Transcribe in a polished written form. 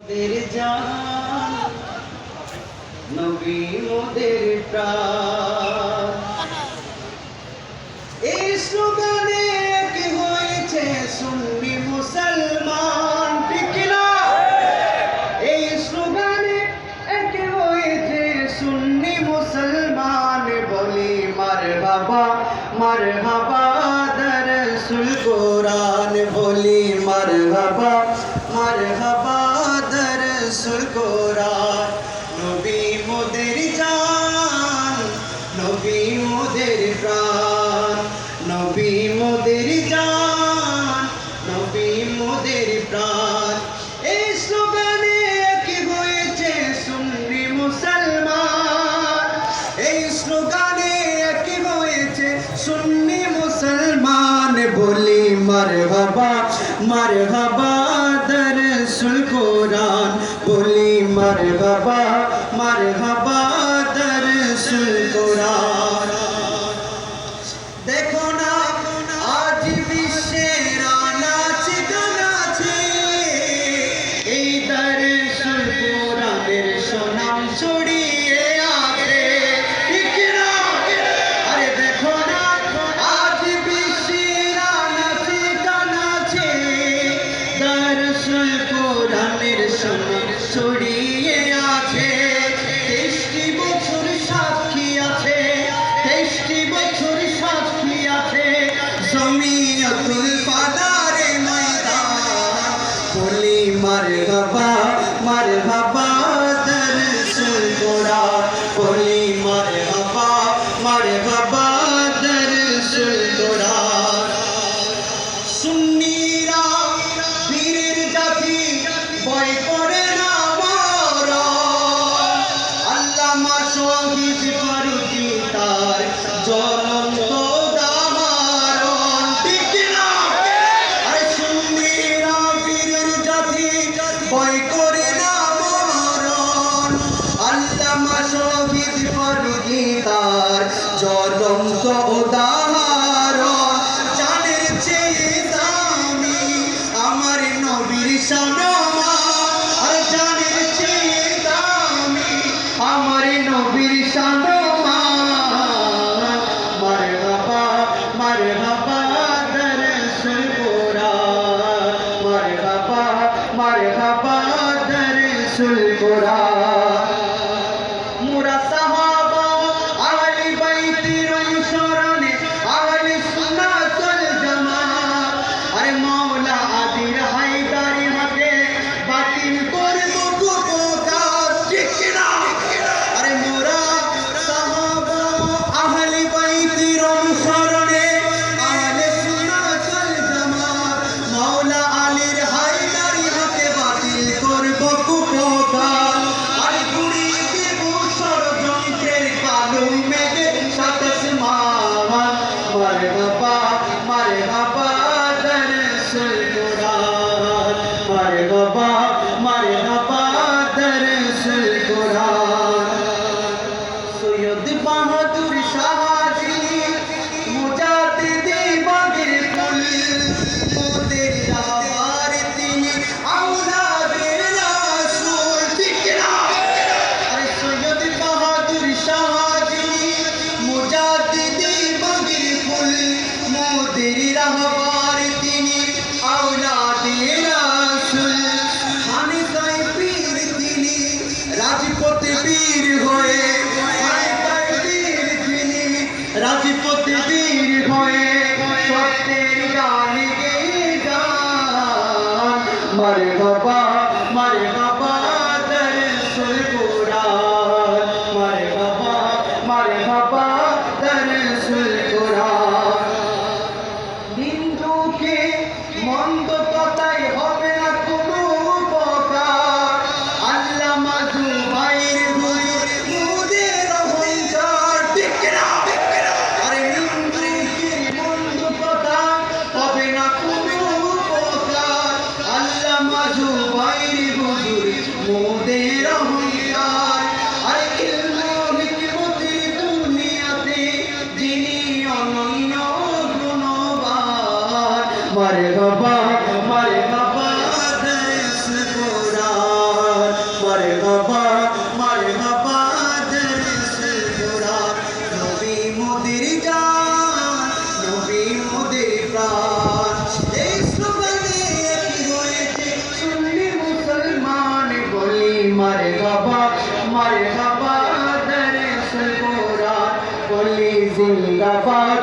মোদের জান নবী মোদের প্রাণ এই স্লোগানে কি হয়েছে সুন্নি মুসলমান ঠিক না এই স্লোগানে কি হয়েছে সুন্নি মুসলমান বলি মারহাবা মারহাবা দর রাসূল কোরআন বলি মারহাবা মারহাবা দর রাসূল কোরআন নবী মোদের জান নবী মোদের প্রাণ নবী মোদের জান নবী মোদের প্রাণ এই স্লোগানে কি হয়েছে সুন্নি মুসলমান এই স্লোগানে কি হয়েছে সুন্নি মুসলমান বলি মারহাবা মারহাবা দর রাসূল কোরআন বলি মারহাবা মারহাবা দর রাসূল কোরআন দেখো না আজ বিশ্বের আনাচে কানাচে এই দর রাসূল কোরআনের সুনাম ছড়িয়ে আছে ঠিক না আরে দেখো না আজ বিশ্বের আনাচে কানাচে দর রাসূল কোরআনের সুনাম ছড়িয়ে আছে 23 বছর সাক্ষী আছে 23 বছর সাক্ষী আছে জমিয়তুল ফাদারে ময়দান বলি মারহাবা মারহাবা দর রাসূল কোরআন বলি মারহাবা মারহাবা দর রাসূল কোরআন সুন্নিরা বীরের জাতি ভয় করে না মরণ আল্লামা শহীদ ফারুকী তার জ্বলন্ত উদাহরণ ঠিক না আরে সুন্নিরা বীরের জাতি ভয় করে না মরণ আল্লামা শহীদ ফারুকী তার জ্বলন্ত উদাহরণ জানের চেয়ে দামি আমার নবীর সম্মান আর জানের চেয়ে দামি আমার নবীর সম্মান মারহাবা মারহাবা দর রাসূল কোরআন মারহাবা মারহাবা দর রাসূল কোরআন মুরা সাহাবা আহলে বাইতের অনুসরণে আহলে সুন্নাত ওয়াল জামাত আরে মাওলা আদির হায়দারি হকে বাতিল করব কুফর ঠিক না আরে মুরা সাহাবা আহলে বাইতের অনুসরণে আহলে সুন্নাত ওয়াল জামাত মাওলা আলীর হায়দারি হকে বাতিল করব কুফর মারহাবা দরসুল কোরআন নবী মোদের জান নবী মোদের প্রাণ এই স্লোগানে একই হয়েছে সুন্নি মুসলমান বলি মারহাবা দরসুল কোরআন বলি জিন্দাবাদ